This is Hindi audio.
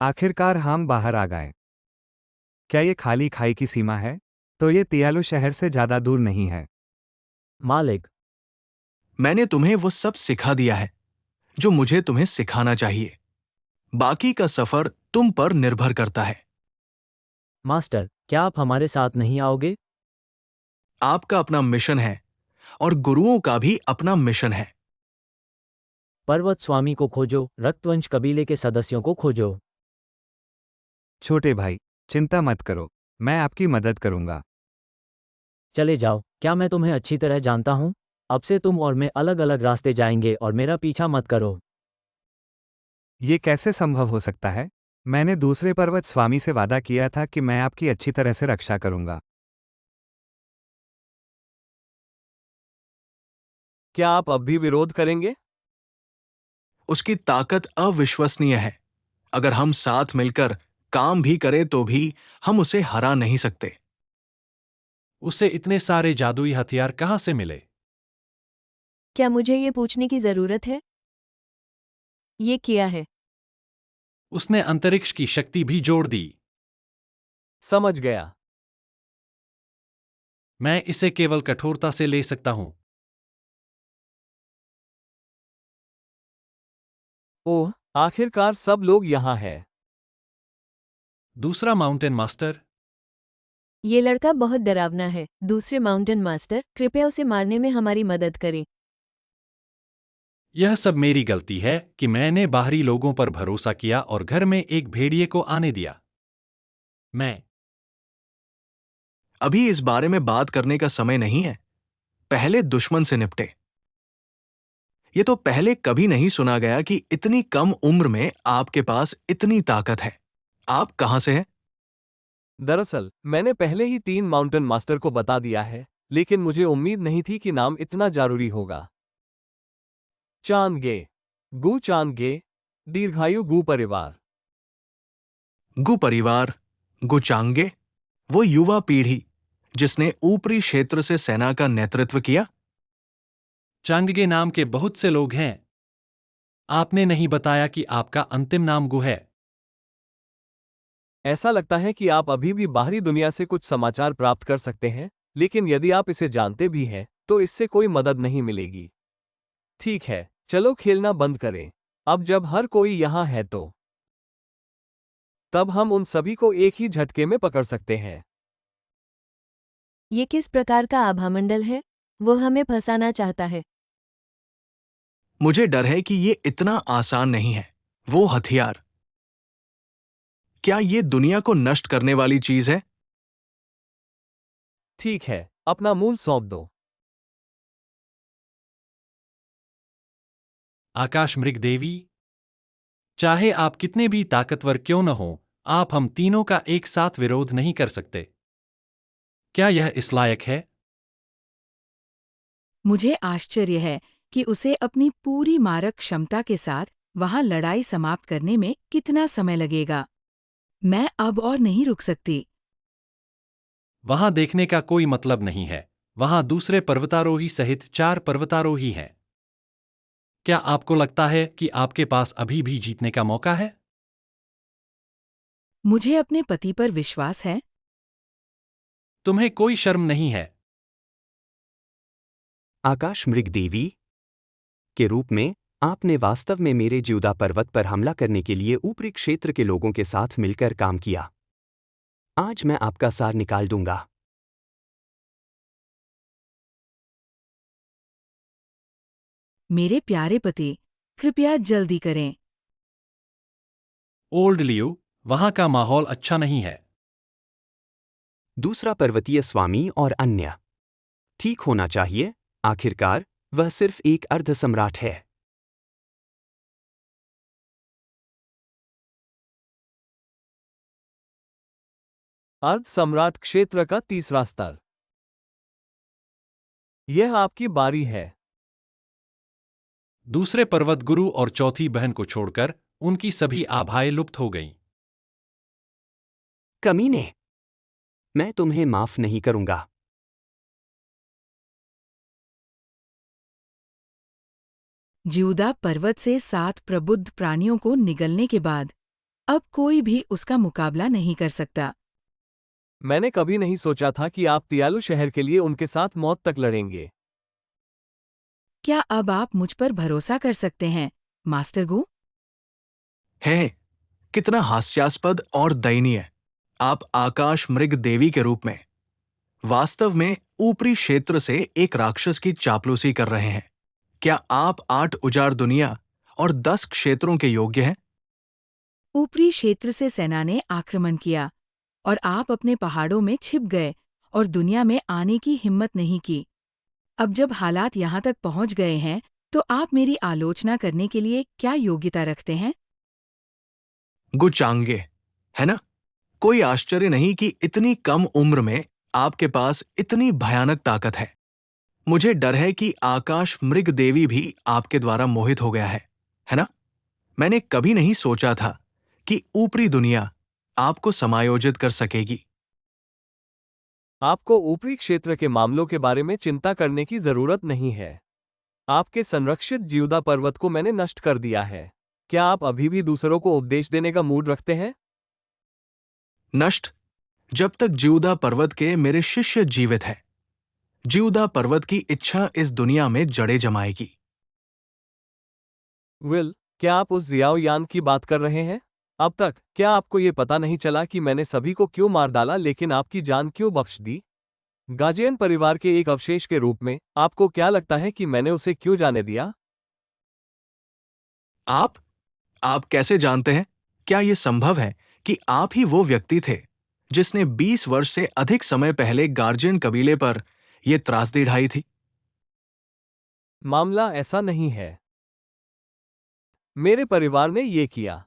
आखिरकार हम बाहर आ गए। क्या ये खाली खाई की सीमा है? तो ये तियालु शहर से ज्यादा दूर नहीं है। मालिक, मैंने तुम्हें वो सब सिखा दिया है जो मुझे तुम्हें सिखाना चाहिए। बाकी का सफर तुम पर निर्भर करता है। मास्टर, क्या आप हमारे साथ नहीं आओगे? आपका अपना मिशन है और गुरुओं का भी अपना मिशन है। पर्वत स्वामी को खोजो, रक्तवंश कबीले के सदस्यों को खोजो। छोटे भाई, चिंता मत करो, मैं आपकी मदद करूंगा। चले जाओ, क्या मैं तुम्हें अच्छी तरह जानता हूँ? अब से तुम और मैं अलग अलग रास्ते जाएंगे और मेरा पीछा मत करो। ये कैसे संभव हो सकता है? मैंने दूसरे पर्वत स्वामी से वादा किया था कि मैं आपकी अच्छी तरह से रक्षा करूंगा। क्या आप अब भी विरोध करेंगे? उसकी ताकत अविश्वसनीय है। अगर हम साथ मिलकर काम भी करें तो भी हम उसे हरा नहीं सकते। उसे इतने सारे जादुई हथियार कहाँ से मिले? क्या मुझे ये पूछने की जरूरत है? ये किया है। उसने अंतरिक्ष की शक्ति भी जोड़ दी। समझ गया। मैं इसे केवल कठोरता से ले सकता हूं। ओह, आखिरकार सब लोग यहाँ हैं। दूसरा माउंटेन मास्टर, ये लड़का बहुत डरावना है। दूसरे माउंटेन मास्टर, कृपया उसे मारने में हमारी मदद करें। यह सब मेरी गलती है कि मैंने बाहरी लोगों पर भरोसा किया और घर में एक भेड़िए को आने दिया। मैं अभी इस बारे में बात करने का समय नहीं है। पहले दुश्मन से निपटे। ये तो पहले कभी नहीं सुना गया कि इतनी कम उम्र में आपके पास इतनी ताकत है। आप कहां से हैं? दरअसल मैंने पहले ही 3 माउंटेन मास्टर को बता दिया है, लेकिन मुझे उम्मीद नहीं थी कि नाम इतना जरूरी होगा। चांदगे, गु चांदगे, दीर्घायु गु परिवार। गु परिवार, गुचांगे, वो युवा पीढ़ी जिसने ऊपरी क्षेत्र से सेना का नेतृत्व किया। चांगगे नाम के बहुत से लोग हैं। आपने नहीं बताया कि आपका अंतिम नाम गु है। ऐसा लगता है कि आप अभी भी बाहरी दुनिया से कुछ समाचार प्राप्त कर सकते हैं, लेकिन यदि आप इसे जानते भी हैं, तो इससे कोई मदद नहीं मिलेगी। ठीक है, चलो खेलना बंद करें। अब जब हर कोई यहाँ है तो तब हम उन सभी को एक ही झटके में पकड़ सकते हैं। ये किस प्रकार का आभामंडल है? वो हमें फंसाना चाहता है। मुझे डर है कि ये इतना आसान नहीं है। वो हथियार, क्या ये दुनिया को नष्ट करने वाली चीज है? ठीक है, अपना मूल सौंप दो। आकाश मृग देवी, चाहे आप कितने भी ताकतवर क्यों न हो, आप हम तीनों का एक साथ विरोध नहीं कर सकते। क्या यह इस लायक है? मुझे आश्चर्य है कि उसे अपनी पूरी मारक क्षमता के साथ वहां लड़ाई समाप्त करने में कितना समय लगेगा। मैं अब और नहीं रुक सकती। वहां देखने का कोई मतलब नहीं है। वहां दूसरे पर्वतारोही सहित 4 पर्वतारोही हैं। क्या आपको लगता है कि आपके पास अभी भी जीतने का मौका है? मुझे अपने पति पर विश्वास है। तुम्हें कोई शर्म नहीं है? आकाश मृग देवी के रूप में आपने वास्तव में मेरे ज्यूदा पर्वत पर हमला करने के लिए ऊपरी क्षेत्र के लोगों के साथ मिलकर काम किया। आज मैं आपका सार निकाल दूंगा। मेरे प्यारे पति, कृपया जल्दी करें। ओल्ड लियो, वहां का माहौल अच्छा नहीं है। दूसरा पर्वतीय स्वामी और अन्य ठीक होना चाहिए। आखिरकार वह सिर्फ एक अर्ध सम्राट है। अर्ध सम्राट क्षेत्र का तीसरा स्तर। यह आपकी बारी है। दूसरे पर्वत गुरु और चौथी बहन को छोड़कर उनकी सभी आभाएं लुप्त हो गईं। कमीने, मैं तुम्हें माफ नहीं करूंगा। ज्यूदा पर्वत से 7 प्रबुद्ध प्राणियों को निगलने के बाद अब कोई भी उसका मुकाबला नहीं कर सकता। मैंने कभी नहीं सोचा था कि आप तियालु शहर के लिए उनके साथ मौत तक लड़ेंगे। क्या अब आप मुझ पर भरोसा कर सकते हैं, मास्टर गो? है कितना हास्यास्पद और दयनीय। आप आकाश मृग देवी के रूप में वास्तव में ऊपरी क्षेत्र से एक राक्षस की चापलूसी कर रहे हैं। क्या आप 8 उजाड़ दुनिया और 10 क्षेत्रों के योग्य हैं? ऊपरी क्षेत्र से सेना ने आक्रमण किया और आप अपने पहाड़ों में छिप गए और दुनिया में आने की हिम्मत नहीं की। अब जब हालात यहाँ तक पहुँच गए हैं, तो आप मेरी आलोचना करने के लिए क्या योग्यता रखते हैं? गुचांगे, है ना? कोई आश्चर्य नहीं कि इतनी कम उम्र में आपके पास इतनी भयानक ताकत है। मुझे डर है कि आकाश मृग देवी भी आपके द्वारा मोहित हो गया है ना? मैंने कभी नहीं सोचा था कि ऊपरी दुनिया आपको समायोजित कर सकेगी। आपको ऊपरी क्षेत्र के मामलों के बारे में चिंता करने की जरूरत नहीं है। आपके संरक्षित ज्यूदा पर्वत को मैंने नष्ट कर दिया है। क्या आप अभी भी दूसरों को उपदेश देने का मूड रखते हैं? नष्ट? जब तक ज्यूदा पर्वत के मेरे शिष्य जीवित हैं, ज्यूदा पर्वत की इच्छा इस दुनिया में जड़ें जमाएगी। विल, क्या आप उस जियाओ यान की बात कर रहे हैं? अब तक क्या आपको ये पता नहीं चला कि मैंने सभी को क्यों मार डाला लेकिन आपकी जान क्यों बख्श दी? गाजियन परिवार के एक अवशेष के रूप में आपको क्या लगता है कि मैंने उसे क्यों जाने दिया? आप कैसे जानते हैं? क्या यह संभव है कि आप ही वो व्यक्ति थे जिसने 20 वर्ष से अधिक समय पहले गार्जियन कबीले पर यह त्रासदी ढाई थी? मामला ऐसा नहीं है। मेरे परिवार ने ये किया।